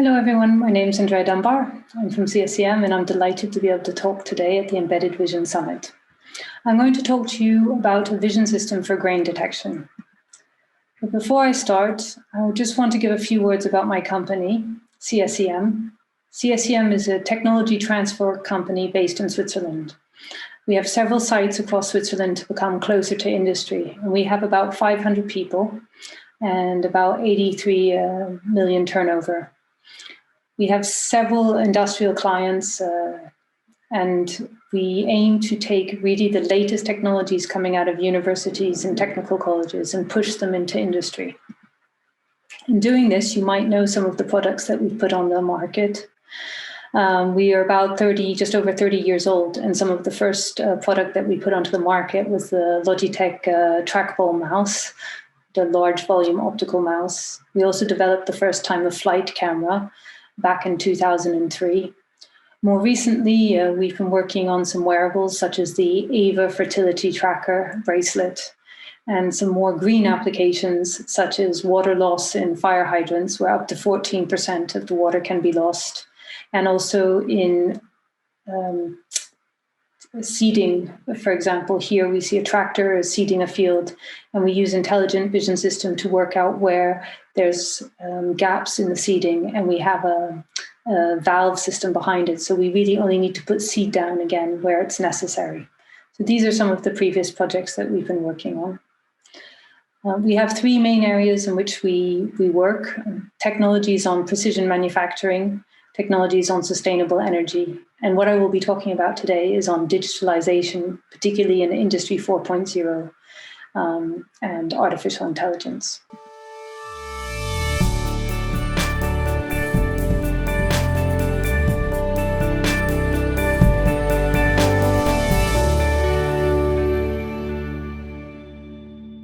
Hello everyone, my name is Andrea Dunbar. I'm from CSEM and I'm delighted to be able to talk today at the Embedded Vision Summit. I'm going to talk to you about a vision system for grain detection. But before I start, I just want to give a few words about my company, CSEM. CSEM is a technology transfer company based in Switzerland. We have several sites across Switzerland to become closer to industry, and we have about 500 people and about 83 million turnover. We have several industrial clients and we aim to take really the latest technologies coming out of universities and technical colleges and push them into industry. In doing this, you might know some of the products that we've put on the market. We are about just over 30 years old, and some of the first product that we put onto the market was the Logitech trackball mouse, the large volume optical mouse. We also developed the first time of flight camera back in 2003. More recently, we've been working on some wearables such as the Ava fertility tracker bracelet and some more green applications such as water loss in fire hydrants, where up to 14% of the water can be lost, and also in seeding. For example, here we see a tractor seeding a field, and we use intelligent vision system to work out where there's gaps in the seeding, and we have a valve system behind it. So we really only need to put seed down again where it's necessary. So these are some of the previous projects that we've been working on. We have three main areas in which we work: technologies on precision manufacturing, technologies on sustainable energy. And what I will be talking about today is on digitalization, particularly in Industry 4.0 and artificial intelligence.